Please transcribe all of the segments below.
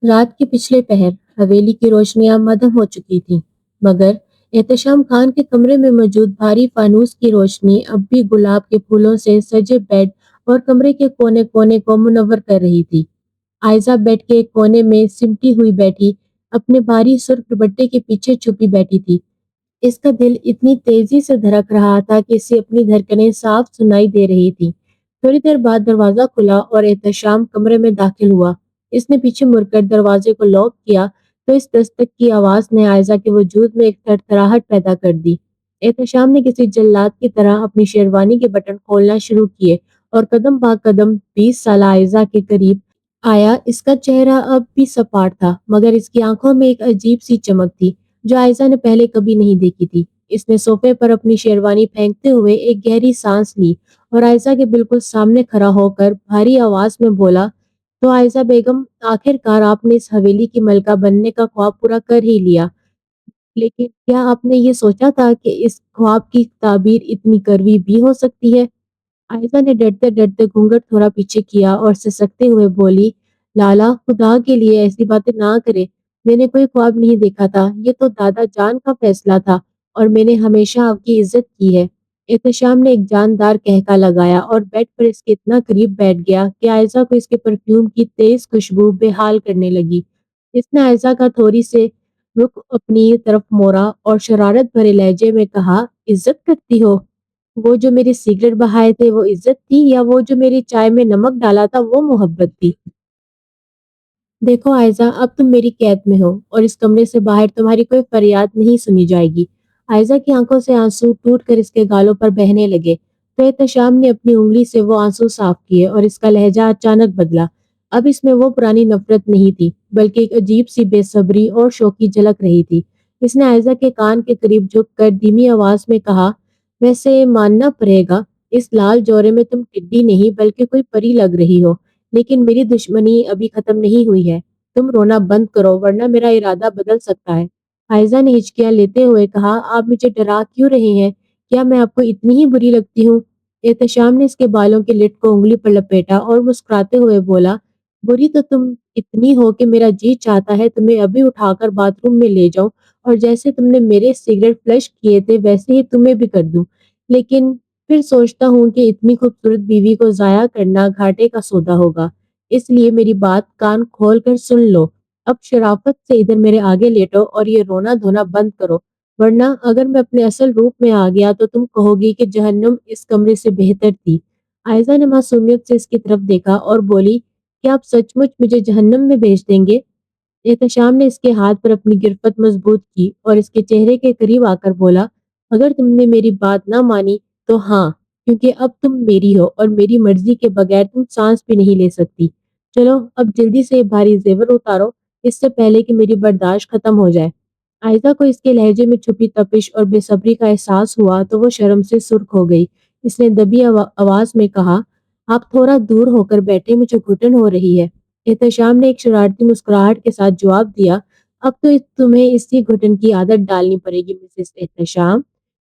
رات کے پچھلے پہر حویلی کی روشنیاں مدھم ہو چکی تھیں، مگر احتشام خان کے کمرے میں موجود بھاری فانوس کی روشنی اب بھی گلاب کے پھولوں سے سجے بیڈ اور کمرے کے کونے کونے کو منور کر رہی تھی۔ عائزہ بیڈ کے ایک کونے میں سمٹی ہوئی بیٹھی اپنے بھاری سرخ دوپٹے کے پیچھے چھپی بیٹھی تھی۔ اس کا دل اتنی تیزی سے دھڑک رہا تھا کہ اسے اپنی دھڑکنیں صاف سنائی دے رہی تھیں۔ تھوڑی دیر بعد دروازہ کھلا اور احتشام کمرے میں داخل ہوا۔ اس نے پیچھے مڑ کر دروازے کو لاک کیا تو اس دستک کی آواز نے عائزہ کے وجود میں ایک تھرتھراہٹ پیدا کر دی۔ احتشام نے کسی جلاد کی طرح اپنی شیروانی کے بٹن کھولنا شروع کیے اور قدم با قدم 20 سالہ عائزہ کے قریب آیا۔ اس کا چہرہ اب بھی سپاٹ تھا، مگر اس کی آنکھوں میں ایک عجیب سی چمک تھی جو عائزہ نے پہلے کبھی نہیں دیکھی تھی۔ اس نے صوفے پر اپنی شیروانی پھینکتے ہوئے ایک گہری سانس لی اور عائزہ کے بالکل سامنے کھڑا ہو کر بھاری آواز میں بولا، تو عائزہ بیگم، آخر کار آپ نے اس حویلی کی ملکہ بننے کا خواب پورا کر ہی لیا، لیکن کیا آپ نے یہ سوچا تھا کہ اس خواب کی تعبیر اتنی کڑوی بھی ہو سکتی ہے؟ عائزہ نے ڈرتے ڈرتے گھونگھٹ تھوڑا پیچھے کیا اور سسکتے ہوئے بولی، لالا، خدا کے لیے ایسی باتیں نہ کرے۔ میں نے کوئی خواب نہیں دیکھا تھا، یہ تو دادا جان کا فیصلہ تھا اور میں نے ہمیشہ آپ کی عزت کی ہے۔ احتشام نے ایک جاندار قہقہ لگایا اور بیڈ پر اس کے اتنا قریب بیٹھ گیا کہ عائزہ کو اس کے پرفیوم کی تیز خوشبو بے حال کرنے لگی۔ اس نے عائزہ کا تھوڑی سے رخ اپنی طرف موڑا اور شرارت بھرے لہجے میں کہا، عزت کرتی ہو؟ وہ جو میرے سگریٹ بہائے تھے وہ عزت تھی، یا وہ جو میری چائے میں نمک ڈالا تھا وہ محبت تھی؟ دیکھو عائزہ، اب تم میری قید میں ہو اور اس کمرے سے باہر تمہاری کوئی فریاد نہیں سنی جائے گی۔ عائزہ کی آنکھوں سے آنسو ٹوٹ کر اس کے گالوں پر بہنے لگے تو احتشام نے اپنی انگلی سے وہ آنسو صاف کیے اور اس کا لہجہ اچانک بدلا۔ اب اس میں وہ پرانی نفرت نہیں تھی، بلکہ ایک عجیب سی بے صبری اور شوق کی جھلک رہی تھی۔ اس نے عائزہ کے کان کے قریب جھک کر دھیمی آواز میں کہا، ویسے ماننا پڑے گا، اس لال جوڑے میں تم ٹڈی نہیں بلکہ کوئی پری لگ رہی ہو، لیکن میری دشمنی ابھی ختم نہیں ہوئی ہے۔ تم رونا بند کرو ورنہ میرا ارادہ بدل سکتا ہے۔ عائزہ نے ہچکیاں لیتے ہوئے کہا، آپ مجھے ڈرا کیوں رہے ہیں؟ کیا میں آپ کو اتنی ہی بری لگتی ہوں؟ احتشام نے اس کے بالوں کے لٹ کو انگلی پر لپیٹا اور مسکراتے ہوئے بولا، بری تو تم اتنی ہو کہ میرا جی چاہتا ہے تمہیں ابھی اٹھا کر باتھ روم میں لے جاؤں اور جیسے تم نے میرے سگریٹ فلش کیے تھے ویسے ہی تمہیں بھی کر دوں، لیکن پھر سوچتا ہوں کہ اتنی خوبصورت بیوی کو ضائع کرنا گھاٹے کا سودا ہوگا، اس لیے میری بات کان کھول کر سن لو۔ اب شرافت سے ادھر میرے آگے لیٹو اور یہ رونا دھونا بند کرو، ورنہ اگر میں اپنے اصل روپ میں آ گیا تو تم کہو گی کہ جہنم اس کمرے سے بہتر تھی۔ عائزہ نے معصومیت سے اس کی طرف دیکھا اور بولی، کیا آپ سچ مچ مجھے جہنم میں بھیج دیں گے؟ احتشام نے اس کے ہاتھ پر اپنی گرفت مضبوط کی اور اس کے چہرے کے قریب آ کر بولا، اگر تم نے میری بات نہ مانی تو ہاں، کیونکہ اب تم میری ہو اور میری مرضی کے بغیر تم سانس بھی نہیں لے سکتی۔ چلو اب جلدی سے یہ بھاری زیور اتارو، اس سے پہلے کہ میری برداشت ختم ہو جائے۔ عائزہ کو اس کے لہجے میں چھپی تپش اور بے صبری کا احساس ہوا تو وہ شرم سے سرخ ہو گئی۔ اس نے دبی آواز میں کہا، آپ تھوڑا دور ہو کر بیٹھے، مجھے گھٹن ہو رہی ہے۔ احتشام نے ایک شرارتی مسکراہٹ کے ساتھ جواب دیا، اب تو تمہیں اسی گھٹن کی عادت ڈالنی پڑے گی مسز احتشام،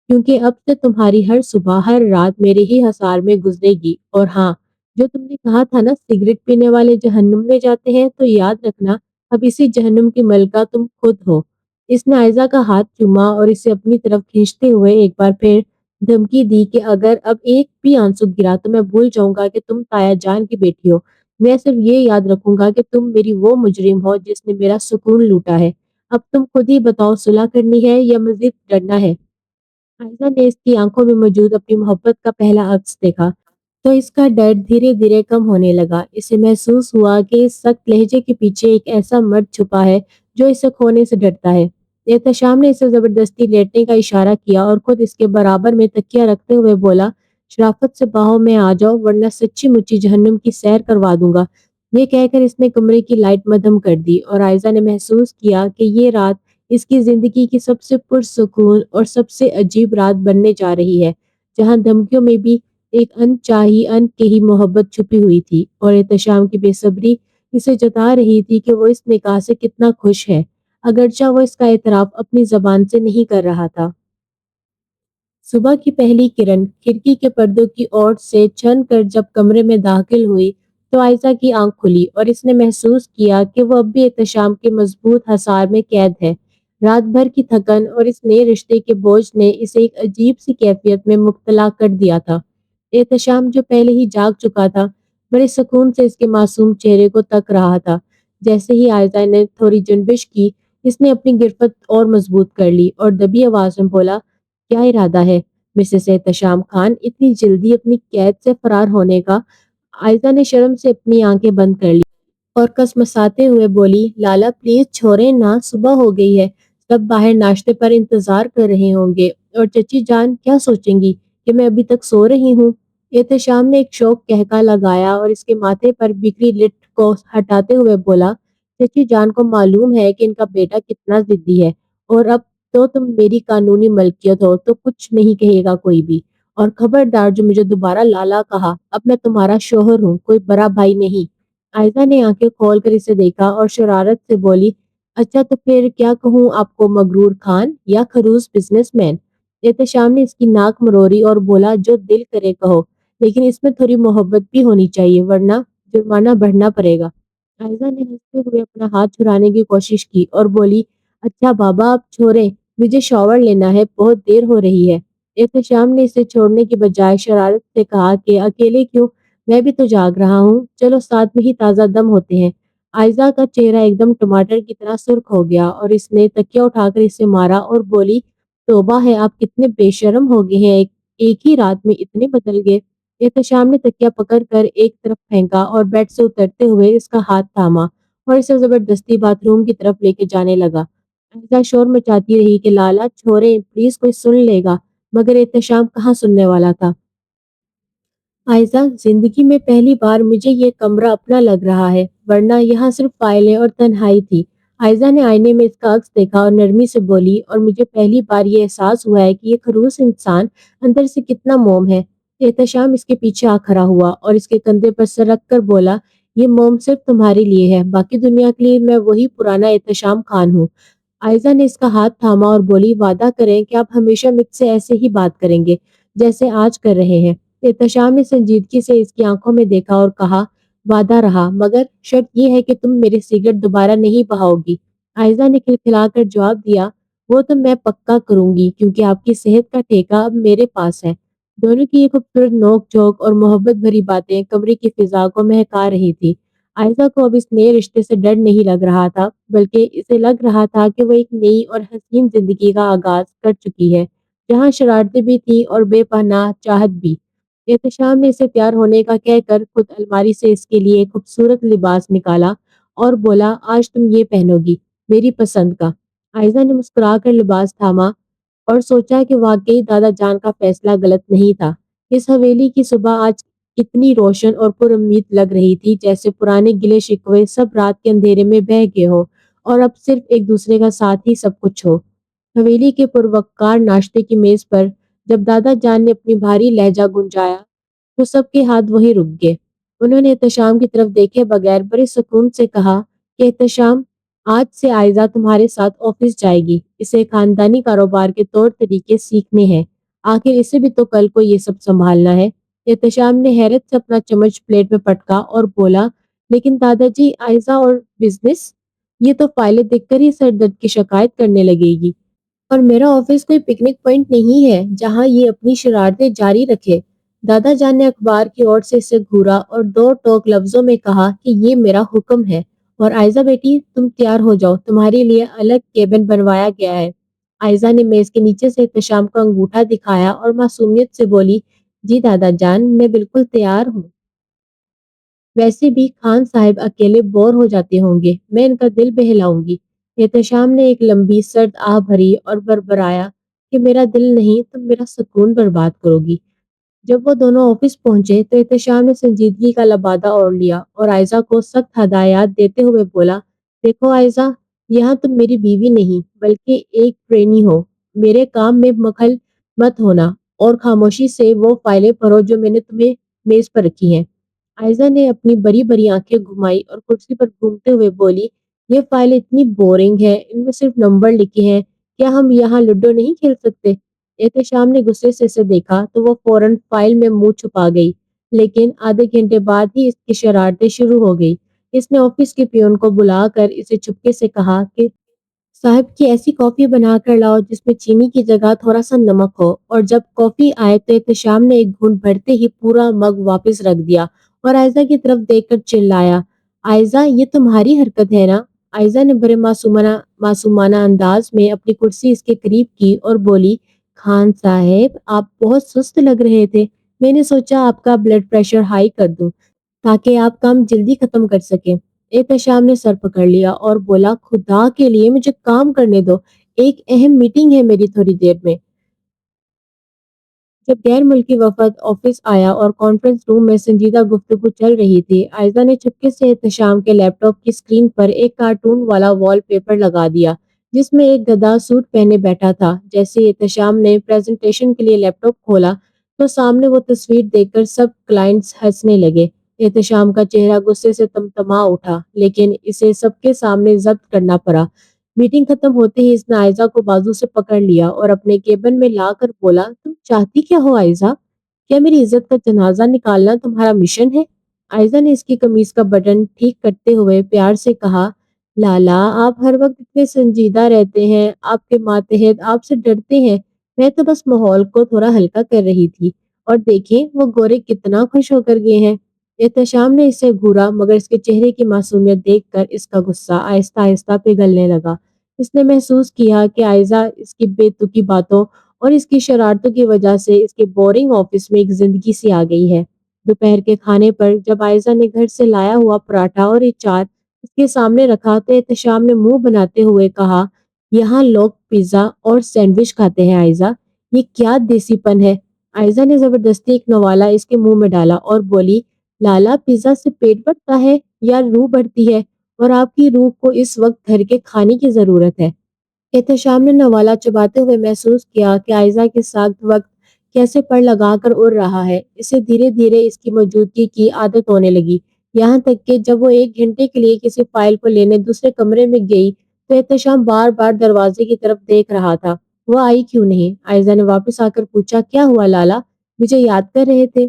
کیونکہ اب سے تمہاری ہر صبح ہر رات میرے ہی حصار میں گزرے گی۔ اور ہاں، جو تم نے کہا تھا نا سگریٹ پینے والے جہنم میں جاتے ہیں، تو یاد رکھنا اب اسی جہنم کی ملکہ تم خود ہو۔ اس نے عائزہ کا ہاتھ چوما اور اسے اپنی طرف کھینچتے ہوئے ایک بار پھر دھمکی دی کہ اگر اب ایک بھی آنسو گرا تو میں بھول جاؤں گا کہ تم تایا جان کی بیٹی ہو۔ میں صرف یہ یاد رکھوں گا کہ تم میری وہ مجرم ہو جس نے میرا سکون لوٹا ہے۔ اب تم خود ہی بتاؤ، صلح کرنی ہے یا مزید ڈرنا ہے؟ عائزہ نے اس کی آنکھوں میں موجود اپنی محبت کا پہلا عکس دیکھا تو اس کا ڈر دھیرے دھیرے کم ہونے لگا۔ اسے محسوس ہوا کہ اس سخت لہجے کے پیچھے ایک ایسا مرد چھپا ہے جو اسے کھونے سے ڈرتا ہے۔ احتشام نے اسے زبردستی لیٹنے کا اشارہ کیا اور خود اس کے برابر میں تکیہ رکھتے ہوئے بولا، شرافت سے باہوں میں آ جاؤ ورنہ سچی مچی جہنم کی سیر کروا دوں گا۔ یہ کہہ کر اس نے کمرے کی لائٹ مدھم کر دی اور عائزہ نے محسوس کیا کہ یہ رات اس کی زندگی کی سب سے پرسکون اور سب سے عجیب رات بننے جا رہی ہے، جہاں دھمکیوں میں بھی ایک انچاہی انکہی محبت چھپی ہوئی تھی، اور احتشام کی بے صبری اسے جتا رہی تھی کہ وہ اس نکاح سے کتنا خوش ہے، اگرچہ وہ اس کا اعتراف اپنی زبان سے نہیں کر رہا تھا۔ صبح کی پہلی کرن کھڑکی کے پردوں کی اوٹ سے چھن کر جب کمرے میں داخل ہوئی تو عائزہ کی آنکھ کھلی اور اس نے محسوس کیا کہ وہ اب بھی احتشام کے مضبوط حصار میں قید ہے۔ رات بھر کی تھکن اور اس نئے رشتے کے بوجھ نے اسے ایک عجیب سی کیفیت میں مبتلا کر دیا تھا۔ احتشام جو پہلے ہی جاگ چکا تھا، بڑے سکون سے اس کے معصوم چہرے کو تک رہا تھا۔ جیسے ہی عائزہ نے تھوڑی جنبش کی، اس نے اپنی گرفت اور مضبوط کر لی اور دبی آواز میں بولا، کیا ارادہ ہے مسز احتشام خان، اتنی جلدی اپنی قید سے فرار ہونے کا؟ عائزہ نے شرم سے اپنی آنکھیں بند کر لی اور کسمساتے ہوئے بولی، لالا پلیز چھوڑیں نا، صبح ہو گئی ہے، سب باہر ناشتے پر انتظار کر رہے ہوں گے اور چچی جان کیا سوچیں گی کہ میں ابھی تک سو رہی ہوں؟ احتشام نے ایک شوق قہقہ لگایا اور اس کے ماتھے پر بکھری لٹ کو ہٹاتے ہوئے بولا، چچی جان کو معلوم ہے کہ ان کا بیٹا کتنا ضدی ہے، اور اب تو تم میری قانونی ملکیت ہو تو کچھ نہیں کہے گا کوئی بھی، اور خبردار جو مجھے دوبارہ لالا کہا، اب میں تمہارا شوہر ہوں، کوئی بڑا بھائی نہیں۔ عائزہ نے آنکھیں کھول کر اسے دیکھا اور شرارت سے بولی، اچھا تو پھر کیا کہوں آپ کو، مغرور خان یا خروس بزنس مین؟ احتشام نے اس کی ناک مروڑی اور بولا، جو دل کرے کہو، لیکن اس میں تھوڑی محبت بھی ہونی چاہیے ورنہ جرمانہ بڑھنا پڑے گا۔ عائزہ نے ہنستے ہوئے اپنا ہاتھ چھڑانے کی کوشش کی اور بولی، اچھا بابا آپ چھوڑیں، مجھے شاور لینا ہے، بہت دیر ہو رہی ہے۔ احتشام نے اسے چھوڑنے کی بجائے شرارت سے کہا کہ اکیلے کیوں، میں بھی تو جاگ رہا ہوں، چلو ساتھ میں ہی تازہ دم ہوتے ہیں۔ عائزہ کا چہرہ ایک دم ٹماٹر کی طرح سرخ ہو گیا اور اس نے تکیہ اٹھا کر اسے مارا اور بولی، توبہ ہے، آپ کتنے بے شرم ہو گئے ہیں، ایک ہی رات میں اتنے بدل گئے۔ احتشام نے تکیہ پکڑ کر ایک طرف پھینکا اور بیڈ سے اترتے ہوئے اس کا ہاتھ تھاما اور اسے زبردستی باتھ روم کی طرف لے کے جانے لگا۔ عائزہ شور مچاتی رہی کہ لالا چھوڑیں پلیز، کوئی سن لے گا، مگر احتشام کہاں سننے والا تھا۔ عائزہ، زندگی میں پہلی بار مجھے یہ کمرہ اپنا لگ رہا ہے، ورنہ یہاں صرف فائلیں اور تنہائی تھی۔ عائزہ نے آئینے میں اس کا عکس دیکھا اور نرمی سے بولی، اور مجھے پہلی بار یہ احساس ہوا ہے کہ یہ خروس انسان اندر سے کتنا موم ہے۔ احتشام اس کے پیچھے آ کھڑا ہوا اور اس کے کندھے پر سر رکھ کر بولا، یہ موم صرف تمہارے لیے ہے، باقی دنیا کے لیے میں وہی پرانا احتشام خان ہوں۔ عائزہ نے اس کا ہاتھ تھاما اور بولی، وعدہ کریں کہ آپ ہمیشہ مجھ سے ایسے ہی بات کریں گے جیسے آج کر رہے ہیں۔ احتشام نے سنجیدگی سے اس کی آنکھوں میں دیکھا اور کہا، وعدہ رہا، مگر شرط یہ ہے کہ تم میرے سگریٹ دوبارہ نہیں بہاؤ گی۔ عائزہ نے کھلکھلا کر جواب دیا، وہ تو میں پکا کروں گی کیونکہ آپ کی صحت کا ٹھیکہ اب میرے پاس ہے۔ دونوں کی یہ خوبصورت نوک جھوک اور محبت بھری باتیں کمرے کی فضا کو مہکا رہی تھی۔ عائزہ کو اب اس نئے رشتے سے ڈر نہیں لگ رہا تھا، بلکہ اسے لگ رہا تھا کہ وہ ایک نئی اور حسین زندگی کا آغاز کر چکی ہے، جہاں شرارتیں بھی تھیں اور بے پناہ چاہت بھی۔ احتشام نے اسے تیار ہونے کا کہہ کر خود الماری سے اس کے لیے ایک خوبصورت لباس نکالا اور بولا، آج تم یہ پہنو گی، میری پسند کا۔ عائزہ نے مسکرا کر لباس تھاما اور سوچا کہ واقعی دادا جان کا فیصلہ غلط نہیں تھا۔ اس حویلی کی صبح آج اتنی روشن اور پر امید لگ رہی تھی، جیسے پرانے گلے شکوے سب رات کے اندھیرے میں بہہ گئے ہو اور اب صرف ایک دوسرے کا ساتھ ہی سب کچھ ہو۔ حویلی کے پروقار ناشتے کی میز پر جب دادا جان نے اپنی بھاری لہجہ گنجایا تو سب کے ہاتھ وہیں رک گئے۔ انہوں نے احتشام کی طرف دیکھے بغیر بڑے سکون سے کہا کہ احتشام، آج سے عائزہ تمہارے ساتھ آفس جائے گی، اسے خاندانی کاروبار کے طور طریقے سیکھنے ہیں، آخر اسے بھی تو کل کو یہ سب سنبھالنا ہے۔ احتشام نے حیرت سے اپنا چمچ پلیٹ میں پٹکا اور بولا، لیکن دادا جی، عائزہ اور بزنس، یہ تو فائلیں دیکھ کر ہی سر درد کی شکایت کرنے لگے گی، اور میرا آفس کوئی پکنک پوائنٹ نہیں ہے جہاں یہ اپنی شرارتیں جاری رکھے۔ دادا جان نے اخبار کی اور سے اسے گھورا اور دو ٹوک لفظوں میں کہا کہ یہ میرا حکم ہے، اور عائزہ بیٹی تم تیار ہو جاؤ، تمہارے لیے الگ کیبن بنوایا گیا ہے۔ عائزہ نے میز کے نیچے سے احتشام کا انگوٹھا دکھایا اور معصومیت سے بولی، جی دادا جان، میں بالکل تیار ہوں، ویسے بھی خان صاحب اکیلے بور ہو جاتے ہوں گے، میں ان کا دل بہلاؤں گی۔ احتشام نے ایک لمبی سرد آہ بھری اور بربرایا کہ میرا دل نہیں، تم میرا سکون برباد کرو گی۔ جب وہ دونوں آفس پہنچے تو احتشام نے سنجیدگی کا لبادہ اوڑھ لیا اور عائزہ کو سخت ہدایات دیتے ہوئے بولا، دیکھو عائزہ، یہاں تم میری بیوی نہیں بلکہ ایک ٹرینی ہو، میرے کام میں مخل مت ہونا اور خاموشی سے وہ فائلیں پڑھو جو میں نے تمہیں میز پر رکھی ہیں۔ عائزہ نے اپنی بڑی بڑی آنکھیں گھمائی اور کرسی پر گھومتے ہوئے بولی، یہ فائلیں اتنی بورنگ ہے، ان میں صرف نمبر لکھے ہیں، کیا ہم یہاں لوڈو نہیں کھیل سکتے؟ احتشام نے غصے سے اسے دیکھا تو وہ فوراً فائل میں منہ چھپا گئی۔ لیکن آدھے گھنٹے بعد ہی اس کی شرارتیں شروع ہو گئی۔ اس نے آفس کے پیون کو بلا کر اسے چپکے سے کہا کہ صاحب کی ایسی کافی بنا کر لاؤ جس میں چینی کی جگہ تھوڑا سا نمک ہو، اور جب کافی آئے تو احتشام نے ایک گھونٹ بھرتے ہی پورا مگ واپس رکھ دیا اور آئزہ کی طرف دیکھ کر چلایا، آئزہ یہ تمہاری حرکت ہے نا؟ آئزہ نے بڑے معصومانہ انداز میں اپنی کرسی اس کے قریب کی اور بولی، خان صاحب آپ بہت سست لگ رہے تھے، میں نے سوچا آپ کا بلڈ پریشر ہائی کر دوں تاکہ آپ کام جلدی ختم کر سکیں۔ احتشام نے سر پکڑ لیا اور بولا، خدا کے لیے مجھے کام کرنے دو، ایک اہم میٹنگ ہے میری تھوڑی دیر میں۔ جب غیر ملکی وفد آفس آیا اور کانفرنس روم میں سنجیدہ گفتگو چل رہی تھی، آئزہ نے چپکے سے احتشام کے لیپ ٹاپ کی اسکرین پر ایک کارٹون والا وال پیپر لگا دیا جس میں ایک گدھا سوٹ پہنے بیٹھا تھا۔ جیسے ہی احتشام نے پریزنٹیشن کے لیے لیپ ٹاپ کھولا تو سامنے وہ تصویر دیکھ کر سب کلائنٹس ہنسنے لگے۔ احتشام کا چہرہ غصے سے تمتما اٹھا، لیکن اسے سب کے سامنے ضبط کرنا پڑا۔ میٹنگ ختم ہوتے ہی اس نے آئزہ کو بازو سے پکڑ لیا اور اپنے کیبن میں لا کر بولا، تم چاہتی کیا ہو آئزہ؟ کیا میری عزت کا جنازہ نکالنا تمہارا مشن ہے؟ آئزہ نے اس کی قمیض کا بٹن ٹھیک کرتے ہوئے پیار سے کہا، لالا آپ ہر وقت اتنے سنجیدہ رہتے ہیں، آپ کے ماتحت آپ سے ڈرتے ہیں، میں تو بس ماحول کو تھوڑا ہلکا کر رہی تھی، اور دیکھیں وہ گورے کتنا خوش ہو کر گئے ہیں۔ احتشام نے اسے گھورا مگر اس کے چہرے کی معصومیت دیکھ کر اس کا غصہ آہستہ آہستہ پگھلنے لگا۔ اس نے محسوس کیا کہ آئزہ اس کی بے تکی باتوں اور اس کی شرارتوں کی وجہ سے اس کے بورنگ آفس میں ایک زندگی سی آ گئی ہے۔ دوپہر کے کھانے پر جب آئزہ نے گھر سے لایا ہوا پراٹھا اور اچار اس کے سامنے رکھا تو احتشام نے منہ بناتے ہوئے کہا، یہاں لوگ پیزا اور سینڈوچ کھاتے ہیں آئزہ، یہ کیا دیسی پن ہے؟ آئزہ نے زبردستی ایک نوالا اس کے منہ میں ڈالا اور بولی، لالا پیزا سے پیٹ بھرتا ہے یا روح بھرتی ہے، اور آپ کی روح کو اس وقت گھر کے کھانے کی ضرورت ہے۔ احتشام نے نوالہ چباتے ہوئے محسوس کیا کہ آئزہ کے ساتھ وقت کیسے پر لگا کر اڑ رہا ہے۔ اسے دھیرے دھیرے اس کی موجودگی کی عادت ہونے لگی، یہاں تک کہ جب وہ ایک گھنٹے کے لیے کسی فائل کو لینے دوسرے کمرے میں گئی تو احتشام بار بار دروازے کی طرف دیکھ رہا تھا۔ وہ آئی کیوں نہیں؟ آئزہ نے واپس آ کر پوچھا، کیا ہوا لالا؟ مجھے یاد کر رہے تھے؟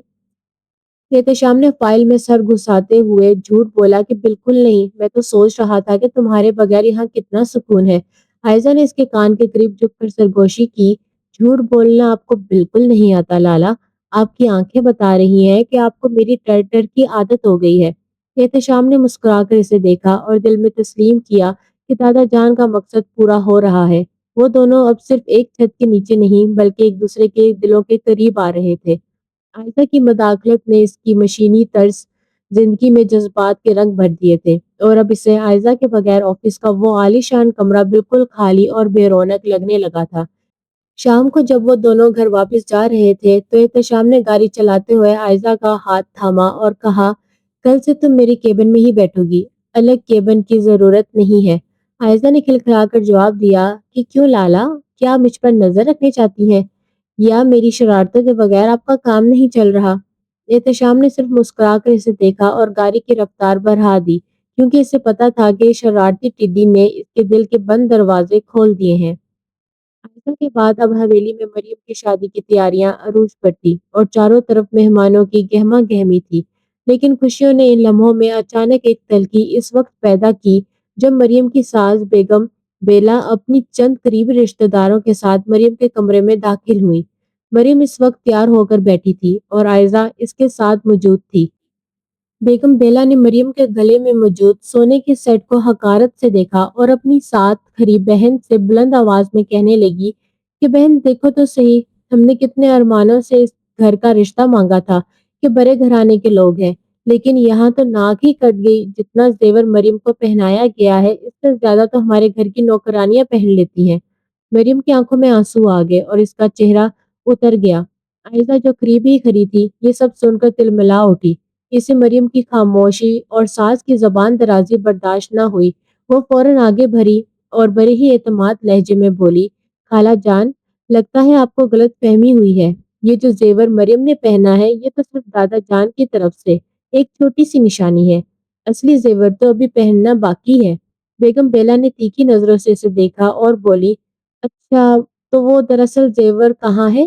احتشام نے فائل میں سر گھساتے ہوئے جھوٹ بولا کہ بالکل نہیں، میں تو سوچ رہا تھا کہ تمہارے بغیر یہاں کتنا سکون ہے۔ عائزہ نے اس کے کان کے قریب جھک کر سرگوشی کی، جھوٹ بولنا آپ کو بالکل نہیں آتا لالا، آپ کی آنکھیں بتا رہی ہیں کہ آپ کو میری ٹر ٹر کی عادت ہو گئی ہے۔ احتشام نے مسکرا کر اسے دیکھا اور دل میں تسلیم کیا کہ دادا جان کا مقصد پورا ہو رہا ہے۔ وہ دونوں اب صرف ایک چھت کے نیچے نہیں بلکہ ایک دوسرے کے دلوں کے قریب آ رہے تھے۔ عائشہ کی مداخلت نے اس کی مشینی طرز زندگی میں جذبات کے رنگ بھر دیے تھے، اور اب اسے عائزہ کے بغیر آفس کا وہ عالی شان کمرہ بالکل خالی اور بے رونق لگنے لگا تھا۔ شام کو جب وہ دونوں گھر واپس جا رہے تھے تو احتشام نے گاڑی چلاتے ہوئے عائزہ کا ہاتھ تھاما اور کہا، کل سے تم میری کیبن میں ہی بیٹھو گی، الگ کیبن کی ضرورت نہیں ہے۔ عائزہ نے کھلکھلا کر جواب دیا کہ کیوں لالا، کیا مجھ پر نظر رکھنی چاہتی ہیں، یا میری شرارتوں کے بغیر آپ کا کام نہیں چل رہا؟ احتشام نے صرف مسکرا کر اسے دیکھا اور گاڑی کی رفتار بڑھا دی، کیونکہ اسے پتا تھا کہ شرارتی ٹڈی نے اس کے دل کے بند دروازے کھول دیے ہیں۔ عائشہ کے بعد اب حویلی میں مریم کی شادی کی تیاریاں عروج پر تھی اور چاروں طرف مہمانوں کی گہما گہمی تھی، لیکن خوشیوں نے ان لمحوں میں اچانک ایک تلخی اس وقت پیدا کی جب مریم کی ساس بیگم بیلا اپنی چند قریبی رشتہ داروں کے ساتھ مریم کے کمرے میں داخل ہوئی۔ مریم اس وقت تیار ہو کر بیٹھی تھی اور عائزہ اس کے ساتھ موجود تھی۔ بیگم بیلا نے مریم کے گلے میں موجود سونے کے سیٹ کو حقارت سے دیکھا اور اپنی ساتھ کھڑی بہن سے بلند آواز میں کہنے لگی کہ بہن دیکھو تو صحیح، ہم نے کتنے ارمانوں سے اس گھر کا رشتہ مانگا تھا کہ بڑے گھرانے کے لوگ ہیں، لیکن یہاں تو ناک ہی کٹ گئی، جتنا زیور مریم کو پہنایا گیا ہے اس سے زیادہ تو ہمارے گھر کی نوکرانیاں پہن لیتی ہیں۔ مریم کی آنکھوں میں آنسو آ گئے اور اس کا چہرہ اتر گیا۔ عائزہ جو قریب ہی کھڑی تھی یہ سب سن کر تلملا اٹھی، اسے مریم کی خاموشی اور ساس کی زبان درازی برداشت نہ ہوئی۔ وہ فوراً آگے بڑھی اور بڑے ہی اعتماد لہجے میں بولی، خالہ جان، لگتا ہے آپ کو غلط فہمی ہوئی ہے، یہ جو زیور مریم نے پہنا ہے یہ تو صرف دادا جان کی طرف سے ایک چھوٹی سی نشانی ہے، اصلی زیور تو ابھی پہننا باقی ہے۔ بیگم بیلا نے تیکھی نظروں سے اسے دیکھا اور بولی، اچھا، تو وہ دراصل زیور کہاں ہے؟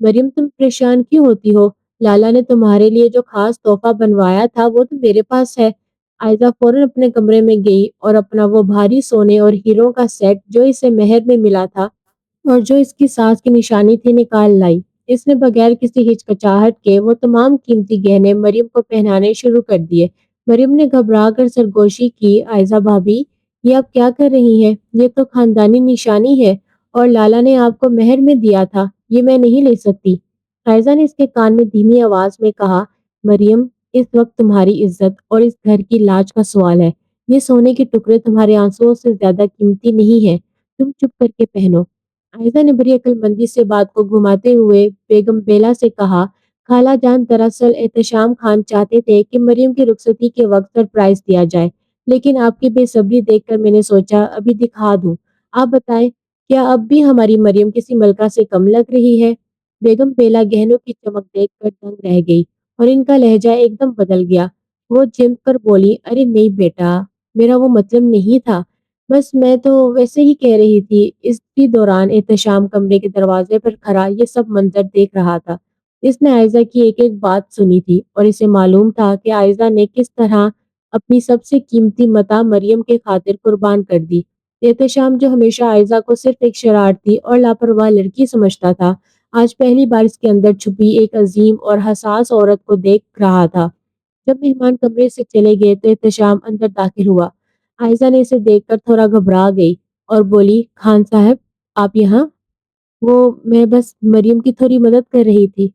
مریم تم پریشان کیوں ہوتی ہو؟ لالا نے تمہارے لیے جو خاص تحفہ بنوایا تھا وہ تو میرے پاس ہے۔ عائشہ فوراً اپنے کمرے میں گئی اور اپنا وہ بھاری سونے اور ہیروں کا سیٹ جو اسے مہر میں ملا تھا اور جو اس کی ساس کی نشانی تھی نکال لائی۔ اس نے بغیر کسی ہچکچاہٹ کے وہ تمام قیمتی گہنے مریم کو پہنانے شروع کر دیے۔ مریم نے گھبرا کر سرگوشی کی، عائشہ بھابی یہ آپ کیا کر رہی ہیں؟ یہ تو خاندانی نشانی ہے اور لالا نے آپ کو مہر میں دیا تھا، یہ میں نہیں لے سکتی۔ عائشہ نے اس کے کان میں دھیمی آواز میں کہا، مریم اس وقت تمہاری عزت اور اس گھر کی لاج کا سوال ہے۔ یہ سونے کے ٹکڑے تمہارے آنسوؤں سے زیادہ قیمتی نہیں ہے، تم چپ کر کے پہنو۔ عائشہ نے بڑی عقل مندی سے بات کو گھماتے ہوئے بیگم بیلا سے کہا، خالہ جان دراصل احتشام خان چاہتے تھے کہ مریم کی رخصتی کے وقت سرپرائز دیا جائے، لیکن آپ کی بے صبری دیکھ کر میں نے سوچا ابھی دکھا دوں۔ آپ بتائیں کیا اب بھی ہماری مریم کسی ملکہ سے کم لگ رہی ہے؟ بیگم بیلا گہنوں کی چمک دیکھ کر دنگ رہ گئی اور ان کا لہجہ ایک دم بدل گیا۔ وہ جم کر بولی، ارے نہیں بیٹا، میرا وہ مطلب نہیں تھا، بس میں تو ویسے ہی کہہ رہی تھی۔ اسی دوران احتشام کمرے کے دروازے پر کھڑا یہ سب منظر دیکھ رہا تھا۔ اس نے عائشہ کی ایک ایک بات سنی تھی اور اسے معلوم تھا کہ عائشہ نے کس طرح اپنی سب سے قیمتی متاع مریم کے خاطر قربان کر دی۔ احتشام جو ہمیشہ عائشہ کو صرف ایک شرارتی اور لاپرواہ لڑکی سمجھتا تھا، آج پہلی بار اس کے اندر چھپی ایک عظیم اور حساس عورت کو دیکھ رہا تھا۔ جب مہمان کمرے سے چلے گئے تو احتشام اندر داخل ہوا۔ عائشہ نے اسے دیکھ کر تھوڑا گھبرا گئی اور بولی، خان صاحب آپ یہاں؟ وہ میں بس مریم کی تھوڑی مدد کر رہی تھی۔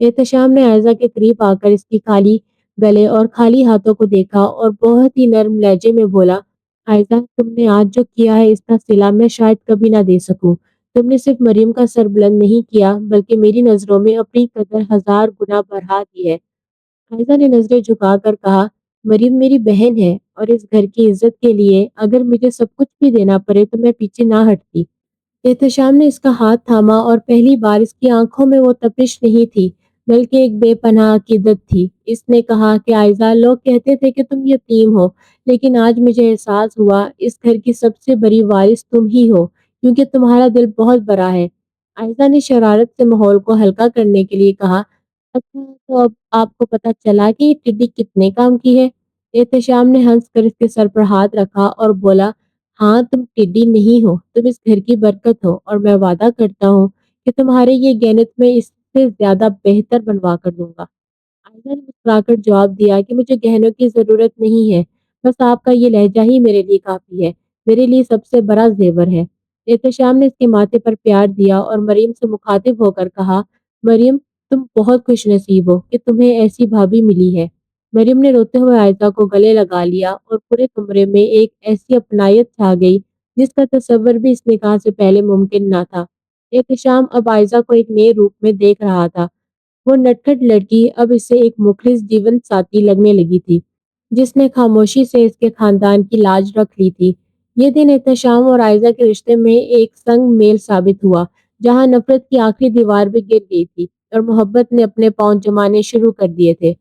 احتشام نے عائشہ کے قریب آ کر اس کی خالی گلے اور خالی ہاتھوں کو دیکھا اور بہت ہی نرم لہجے میں بولا، عائشہ تم نے آج جو کیا ہے اس کا صلہ میں شاید کبھی نہ دے سکوں۔ تم نے صرف مریم کا سر بلند نہیں کیا بلکہ میری نظروں میں اپنی قدر ہزار گنا بڑھا دی ہے۔ عائشہ نے نظریں جھکا کر کہا، مریم میری بہن ہے اور اس گھر کی عزت کے لیے اگر مجھے سب کچھ بھی دینا پڑے تو میں پیچھے نہ ہٹتی۔ احتشام نے اس کا ہاتھ تھاما اور پہلی بار اس کی آنکھوں میں وہ تپش نہیں تھی بلکہ ایک بے پناہ عقیدت تھی۔ اس نے کہا کہ عائشہ لوگ کہتے تھے کہ تم یتیم ہو، لیکن آج مجھے احساس ہوا اس گھر کی سب سے بڑی وارث تم ہی ہو کیونکہ تمہارا دل بہت بڑا ہے۔ عائشہ نے شرارت سے ماحول کو ہلکا کرنے کے لیے کہا، اچھا تو اب آپ کو پتہ چلا کہ یہ ٹڈی کتنے کام کی ہے؟ احتشام نے ہنس کر اس کے سر پر ہاتھ رکھا اور بولا، ہاں تم ٹڈی نہیں ہو، تم اس گھر کی برکت ہو اور میں وعدہ کرتا ہوں کہ تمہارے یہ گینت میں اس سے زیادہ بہتر بنوا کر دوں گا۔ عائشہ نے مسکرا کر جواب دیا کہ مجھے گہنوں کی ضرورت نہیں ہے، بس آپ کا یہ لہجہ ہی میرے لیے کافی ہے، میرے لیے سب سے بڑا زیور ہے۔ احتشام نے اس کے ماتھے پر پیار دیا اور مریم سے مخاطب ہو کر کہا، مریم تم بہت خوش نصیب ہو کہ تمہیں ایسی بھابھی ملی ہے۔ مریم نے روتے ہوئے عائشہ کو گلے لگا لیا اور پورے کمرے میں ایک ایسی اپنائیت چھا گئی جس کا تصور بھی اس نکاح سے پہلے ممکن نہ تھا۔ احتشام اب عائشہ کو ایک نئے روپ میں دیکھ رہا تھا۔ وہ نٹکھٹ لڑکی اب اسے ایک مخلص جیون ساتھی لگنے لگی تھی جس نے خاموشی سے اس کے خاندان کی لاج رکھ لی تھی۔ یہ دن احتشام اور عائشہ کے رشتے میں ایک سنگ میل ثابت ہوا، جہاں نفرت کی آخری دیوار بھی گر گئی تھی اور محبت نے اپنے پاؤں جمانے شروع کر دیے تھے۔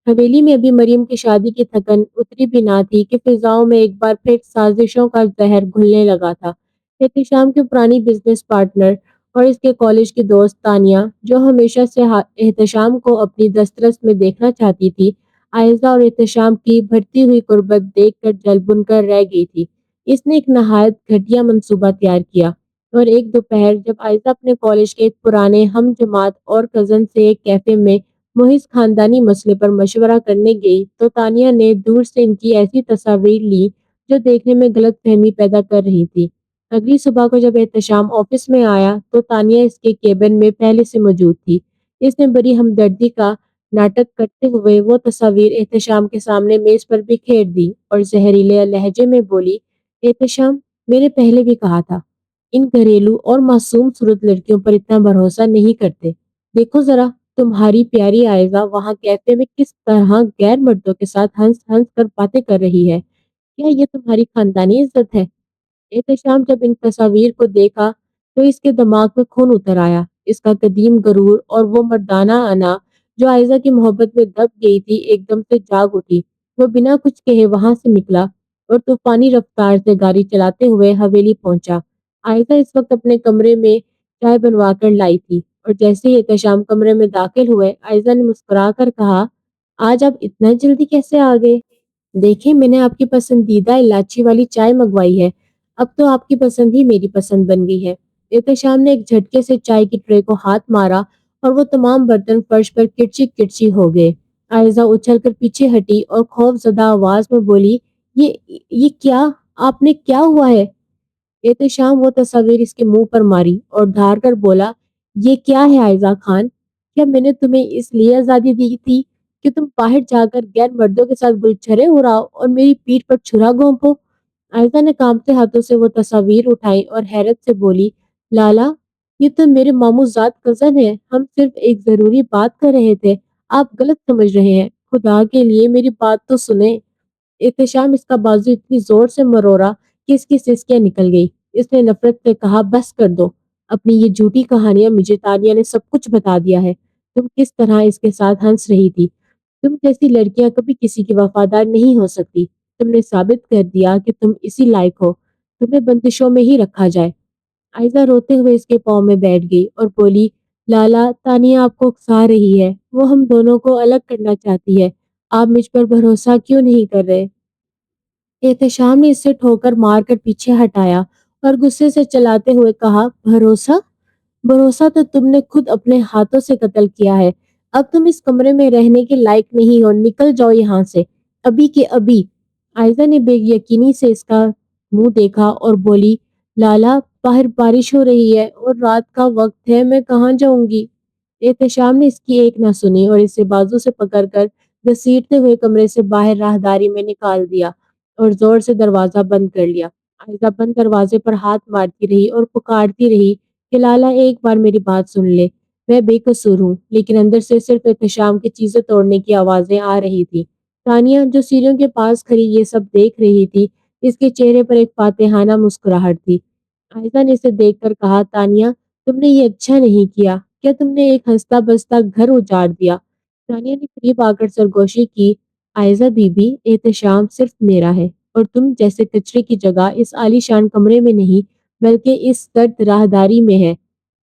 حویلی میں ابھی مریم کی شادی کی تھکن اتری بھی نہ تھی کہ فضاؤں میں ایک بار پھر سازشوں کا زہر گھلنے لگا تھا۔ احتشام کی پرانی بزنس پارٹنر اور اس کے کالج کی دوست تانیہ، جو ہمیشہ سے احتشام کو اپنی دسترس میں دیکھنا چاہتی تھی، عائشہ اور احتشام کی بڑھتی ہوئی قربت دیکھ کر جل بن کر رہ گئی تھی۔ اس نے ایک نہایت گھٹیا منصوبہ تیار کیا اور ایک دوپہر جب عائشہ اپنے کالج کے ایک پرانے ہم جماعت اور کزن سے ایک کیفے میں محض خاندانی مسئلے پر مشورہ کرنے گئی تو تانیہ نے دور سے ان کی ایسی تصاویر لی جو دیکھنے میں غلط فہمی پیدا کر رہی تھی۔ اگلی صبح کو جب احتشام آفس میں آیا تو تانیہ اس کے کیبن میں پہلے سے موجود تھی۔ اس نے بڑی ہمدردی کا ناٹک کرتے ہوئے وہ تصاویر احتشام کے سامنے میز پر بکھیر دی اور زہریلے لہجے میں بولی، احتشام میں نے پہلے بھی کہا تھا، ان گھریلو اور معصوم صورت لڑکیوں پر اتنا بھروسہ نہیں کرتے۔ دیکھو ذرا تمہاری پیاری عائشہ وہاں کیفے میں کس طرح غیر مردوں کے ساتھ ہنس ہنس کر باتیں کر رہی ہے، کیا یہ تمہاری خاندانی عزت ہے؟ احتشام جب ان تصاویر کو دیکھا تو اس کے دماغ میں خون اتر آیا۔ اس کا قدیم غرور اور وہ مردانہ انا جو عائشہ کی محبت میں دب گئی تھی ایک دم سے جاگ اٹھی۔ وہ بنا کچھ کہے وہاں سے نکلا اور طوفانی رفتار سے گاڑی چلاتے ہوئے حویلی پہنچا۔ عائزہ اس وقت اپنے کمرے میں چائے بنوا کر لائی تھی اور جیسے ہی احتشام کمرے میں داخل ہوئے عائزہ نے مسکرا کر کہا، آج آپ اتنا جلدی کیسے آ گئے؟ دیکھیں میں نے آپ کی پسندیدہ الائچی والی چائے منگوائی ہے۔ اب تو آپ کی پسند ہی میری پسند بن گئی ہے۔ احتشام نے ایک جھٹکے سے چائے کی ٹرے کو ہاتھ مارا اور وہ تمام برتن فرش پر کرچی کرچی ہو گئے۔ عائزہ اچھل کر پیچھے ہٹی اور خوف زدہ آواز میں بولی، یہ یہ کیا؟ آپ نے کیا ہوا ہے؟ احتشام وہ تصاویر اس کے منہ پر ماری اور دھار کر بولا، یہ کیا ہے عائزہ خان؟ کیا میں نے تمہیں اس لیے آزادی دی تھی کہ تم باہر جا کر غیر مردوں کے ساتھ گلچھرے اڑاؤ اور میری پیٹھ پر چھرا گھونپو؟ عائزہ نے کانپتے ہاتھوں سے وہ تصاویر اٹھائی اور حیرت سے بولی، لالا یہ تو میرے ماموں زاد کزن ہے، ہم صرف ایک ضروری بات کر رہے تھے، آپ غلط سمجھ رہے ہیں، خدا کے لیے میری بات تو سنیں۔ احتشام اس کا بازو اتنی زور سے مرورا کہ اس کی سسکیاں نکل گئی۔ اس نے نفرت سے کہا، بس کر دو، اپنی یہ جھوٹی کہانیاں مجھے تانیہ نے سب کچھ بتا دیا ہے، تم کس طرح اس کے ساتھ ہنس رہی تھی، تم جیسی لڑکیاں کبھی کسی کی وفادار نہیں ہو سکتی، تم نے ثابت کر دیا کہ تم اسی لائق ہو، تمہیں بندشوں میں ہی رکھا جائے۔ عائزہ روتے ہوئے اس کے پاؤں میں بیٹھ گئی اور بولی، لالا تانیہ آپ کو اکسا رہی ہے، وہ ہم دونوں کو الگ کرنا چاہتی ہے، آپ مجھ پر بھروسہ کیوں نہیں کر رہے؟ احتشام نے اسے ٹھوکر مار کر پیچھے ہٹایا اور غصے سے چلاتے ہوئے کہا، بھروسہ؟ بھروسہ تو تم نے خود اپنے ہاتھوں سے قتل کیا ہے، اب تم اس کمرے میں رہنے کے لائق نہیں ہو، نکل جاؤ یہاں سے، ابھی کے ابھی۔ عائزہ نے بے یقینی سے اس کا منہ دیکھا اور بولی، لالا باہر بارش ہو رہی ہے اور رات کا وقت ہے، میں کہاں جاؤں گی؟ احتشام نے اس کی ایک نہ سنی اور اسے بازو سے پکڑ کر گھسیٹتے ہوئے کمرے سے باہر راہداری میں نکال دیا اور زور سے دروازہ بند کر لیا۔ عائزہ بند دروازے پر ہاتھ مارتی رہی اور پکارتی رہی کہ لالا ایک بار میری بات سن لے، میں بے قصور ہوں، لیکن اندر سے صرف احتشام کی چیزیں توڑنے کی آوازیں آ رہی تھی۔ تانیہ جو سیڑھیوں کے پاس کھڑی یہ سب دیکھ رہی تھی، اس کے چہرے پر ایک فاتحانہ مسکراہٹ تھی۔ عائزہ نے اسے دیکھ کر کہا، تانیہ تم نے یہ اچھا نہیں کیا، کیا تم نے ایک ہنستا بستا گھر اجاڑ دیا؟ تانیہ نے قریب آ کر سرگوشی کی، عائزہ بی بی احتشام صرف میرا ہے اور تم جیسے کچرے کی جگہ اس عالی شان کمرے میں نہیں بلکہ اس سرد راہداری میں ہے۔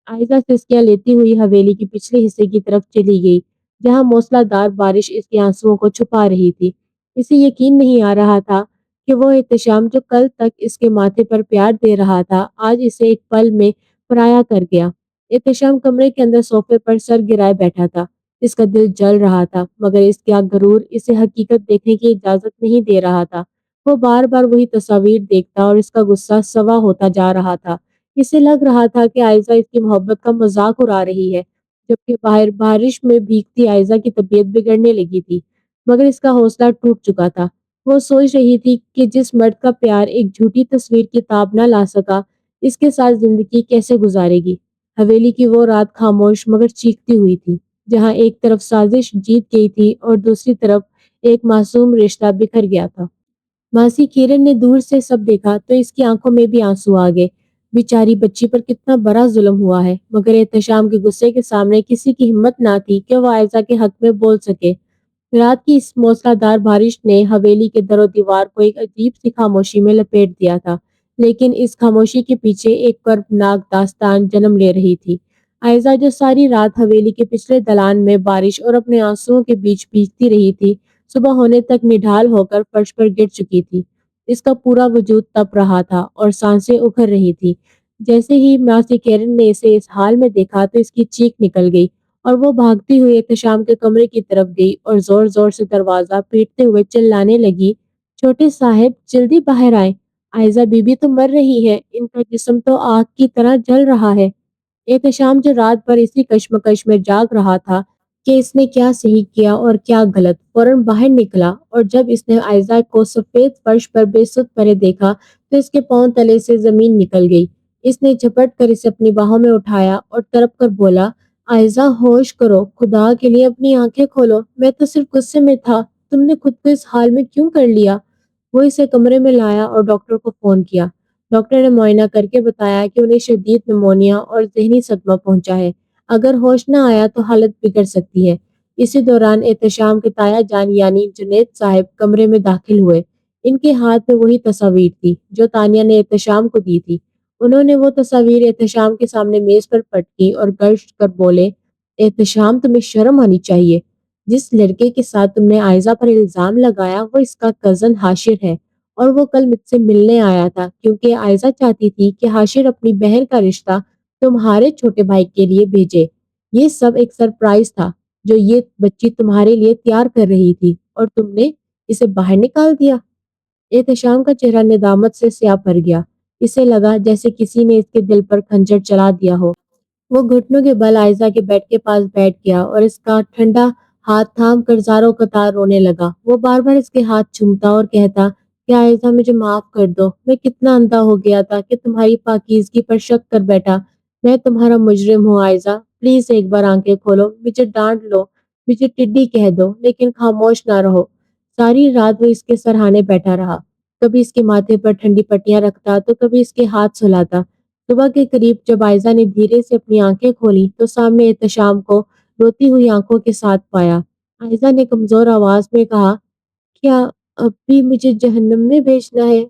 عائزہ سسکیاں لیتی ہوئی حویلی کے پچھلے حصے کی طرف چلی گئی جہاں موسلا دار بارش اس کے آنسوؤں کو چھپا رہی تھی۔ اسے یقین نہیں آ رہا تھا کہ وہ احتشام جو کل تک اس کے ماتھے پر پیار دے رہا تھا آج اسے ایک پل میں پرایا کر گیا۔ احتشام کمرے کے اندر صوفے پر سر گرائے بیٹھا تھا، اس کا دل جل رہا تھا مگر اس کا غرور اسے حقیقت دیکھنے کی اجازت نہیں دے رہا تھا۔ وہ بار بار وہی تصاویر دیکھتا اور اس کا غصہ سوا ہوتا جا رہا تھا۔ اسے لگ رہا تھا کہ عائزہ اس کی محبت کا مذاق اڑا رہی ہے، جبکہ باہر بارش میں بھیگتی عائزہ کی طبیعت بگڑنے لگی تھی، مگر اس کا حوصلہ ٹوٹ چکا تھا۔ وہ سوچ رہی تھی کہ جس مرد کا پیار ایک جھوٹی تصویر کی تاب نہ لا سکا، اس کے ساتھ زندگی کیسے گزارے گی؟ حویلی کی وہ رات خاموش مگر چیختی ہوئی تھی، جہاں ایک طرف سازش جیت گئی تھی اور دوسری طرف ایک معصوم رشتہ بکھر گیا تھا۔ ماسی کرن نے دور سے سب دیکھا تو اس کی آنکھوں میں بھی آنسو آ گئے۔ بیچاری بچی پر کتنا بڑا ظلم ہوا ہے، مگر احتشام کے غصے کے سامنے کسی کی ہمت نہ تھی کہ وہ عائزہ کے حق میں بول سکے۔ رات کی اس موسلا دار بارش نے حویلی کے در و دیوار کو ایک عجیب سی خاموشی میں لپیٹ دیا تھا، لیکن اس خاموشی کے پیچھے ایک کربناک داستان جنم لے رہی تھی۔ عائزہ جو ساری رات حویلی کے پچھلے دلان میں بارش اور اپنے آنسوؤں کے بیچ بھیگتی رہی تھی، صبح ہونے تک نڈھال ہو کر فرش پر گر چکی تھی۔ اس کا پورا وجود تپ رہا تھا اور سانسیں اکھر رہی تھی۔ جیسے ہی ماسی کیرن نے اسے اس حال میں دیکھا تو اس کی چیخ نکل گئی اور وہ بھاگتی ہوئی احتشام کے کمرے کی طرف گئی اور زور زور سے دروازہ پیٹتے ہوئے چلانے لگی، چھوٹے صاحب جلدی باہر آئیں، عائزہ بی بی تو مر رہی ہے، ان کا جسم تو آگ کی طرح جل رہا ہے۔ احتشام جو رات بھر اسی کشمکش میں جاگ رہا تھا کہ اس نے کیا صحیح کیا اور کیا غلط، فوراً باہر نکلا اور جب اس نے عائزہ کو سفید فرش پر بے سدھ پڑے دیکھا تو اس کے پاؤں تلے سے زمین نکل گئی۔ اس نے جھپٹ کر اسے اپنی باہوں میں اٹھایا اور تڑپ کر بولا، عائزہ ہوش کرو، خدا کے لیے اپنی آنکھیں کھولو، میں تو صرف غصے میں تھا، تم نے خود کو اس حال میں کیوں کر لیا؟ وہ اسے کمرے میں لایا اور ڈاکٹر کو فون کیا۔ ڈاکٹر نے معائنہ کر کے بتایا کہ انہیں شدید نمونیا اور ذہنی صدمہ پہنچا ہے، اگر ہوش نہ آیا تو حالت بگڑ سکتی ہے۔ اسی دوران احتشام کے تایا جان یعنی جنید صاحب کمرے میں داخل ہوئے۔ ان کے ہاتھ میں وہی تصاویر تھی جو تانیہ نے احتشام کو دی تھی۔ انہوں نے وہ تصاویر احتشام کے سامنے میز پر پٹکی اور گرج کر بولے، احتشام تمہیں شرم آنی چاہیے۔ جس لڑکے کے ساتھ تم نے عائزہ پر الزام لگایا وہ اس کا کزن حاشر ہے، اور وہ کل مجھ سے ملنے آیا تھا کیونکہ عائزہ چاہتی تھی کہ حاشر اپنی بہن کا رشتہ تمہارے چھوٹے بھائی کے لیے بھیجے۔ یہ سب ایک سرپرائز تھا جو یہ بچی تمہارے لیے تیار کر رہی تھی، اور تم نے اسے باہر نکال دیا۔ احتشام کا چہرہ ندامت سے سیاہ پڑ گیا۔ اسے لگا جیسے کسی نے اس کے دل پر خنجر چلا دیا ہو۔ وہ گھٹنوں کے بل عائزہ کے بیڈ کے پاس بیٹھ گیا اور اس کا ٹھنڈا ہاتھ تھام کر زاروں قطار رونے لگا۔ وہ بار بار اس کے ہاتھ چومتا اور کہتا کہ عائزہ مجھے معاف کر دو، میں کتنا اندھا ہو گیا تھا کہ تمہاری پاکیزگی پر شک کر بیٹھا۔ میں تمہارا مجرم ہوں عائزہ، پلیز ایک بار آنکھیں کھولو، مجھے ڈانٹ لو، مجھے ٹڈی کہہ دو، لیکن خاموش نہ رہو۔ ساری رات وہ اس کے سرہانے بیٹھا رہا، کبھی اس کے ماتھے پر ٹھنڈی پٹیاں رکھتا تو کبھی اس کے ہاتھ سلاتا۔ صبح کے قریب جب عائزہ نے دھیرے سے اپنی آنکھیں کھولی تو سامنے احتشام کو روتی ہوئی آنکھوں کے ساتھ پایا۔ عائزہ نے کمزور آواز میں کہا، کیا اب بھی مجھے جہنم میں بھیجنا ہے؟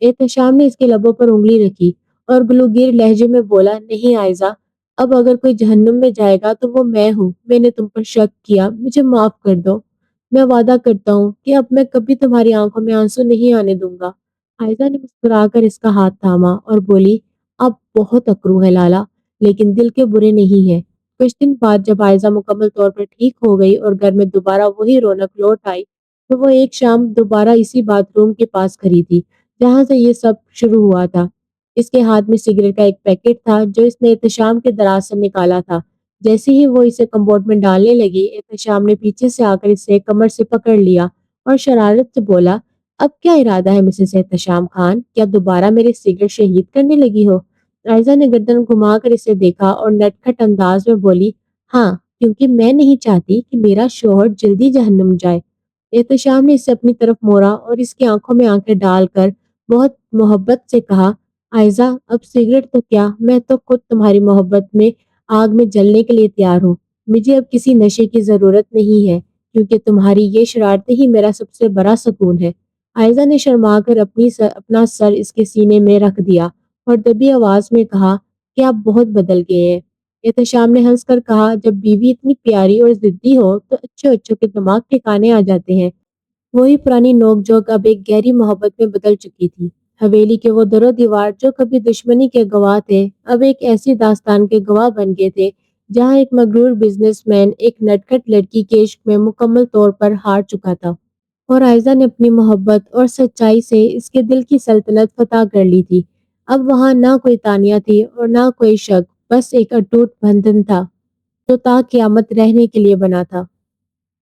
احتشام نے اس کے لبوں پر انگلی رکھی اور گلوگیر لہجے میں بولا، نہیں عائزہ، اب اگر کوئی جہنم میں جائے گا تو وہ میں ہوں۔ میں نے تم پر شک کیا، مجھے معاف کر دو۔ میں وعدہ کرتا ہوں کہ اب میں کبھی تمہاری آنکھوں میں آنسو نہیں آنے دوں گا۔ عائزہ نے مسکرا کر اس کا ہاتھ تھاما اور بولی، اب بہت اکرو ہے لالا، لیکن دل کے برے نہیں ہے۔ کچھ دن بعد جب عائزہ مکمل طور پر ٹھیک ہو گئی اور گھر میں دوبارہ وہی رونق لوٹ آئی تو وہ ایک شام دوبارہ اسی باتھ روم کے پاس کھڑی تھی جہاں سے یہ سب شروع ہوا تھا۔ اس کے ہاتھ میں سگریٹ کا ایک پیکٹ تھا جو اس نے احتشام کے دراز سے نکالا تھا۔ جیسے ہی وہ اسے کمبوڈ میں ڈالنے لگی، احتشام نے پیچھے سے آ کر اسے کمر سے پکڑ لیا اور شرارت سے بولا، اب کیا ارادہ ہے مسز احتشام خان؟ کیا دوبارہ میرے سگریٹ شہید کرنے لگی ہو؟ عائزہ نے گردن گھما کر اسے دیکھا اور نٹکھٹ انداز میں بولی، ہاں، کیونکہ میں نہیں چاہتی کہ میرا شوہر جلدی جہنم جائے۔ احتشام نے اسے اپنی طرف موڑا اور اس کی آنکھوں میں آنکھیں ڈال کر بہت محبت سے کہا، عائزہ، اب سگریٹ تو کیا، میں تو خود تمہاری محبت میں آگ میں جلنے کے لیے تیار ہوں۔ مجھے اب کسی نشے کی ضرورت نہیں ہے کیونکہ تمہاری یہ شرارتیں ہی میرا سب سے بڑا سکون ہے۔ عائزہ نے شرما کر اپنا سر اس کے سینے میں رکھ دیا اور دبی آواز میں کہا کہ آپ بہت بدل گئے ہیں۔ احتشام نے ہنس کر کہا، جب بیوی اتنی پیاری اور ضدی ہو تو اچھے بچوں کے دماغ ٹھکانے آ جاتے ہیں۔ وہی پرانی نوک جھوک اب ایک گہری محبت میں بدل چکی تھی۔ حویلی کے وہ در و دیوار جو کبھی دشمنی کے گواہ تھے اب ایک ایسی داستان کے گواہ بن گئے تھے جہاں ایک مغرور بزنس مین ایک نٹکھٹ لڑکی کے عشق میں مکمل طور پر ہار چکا تھا، اور عائزہ نے اپنی محبت اور سچائی سے اس کے دل کی سلطنت فتح کر لی تھی۔ اب وہاں نہ کوئی تانیہ تھی اور نہ کوئی شک، بس ایک اٹوٹ بندھن تھا جو تا قیامت رہنے کے لیے بنا تھا۔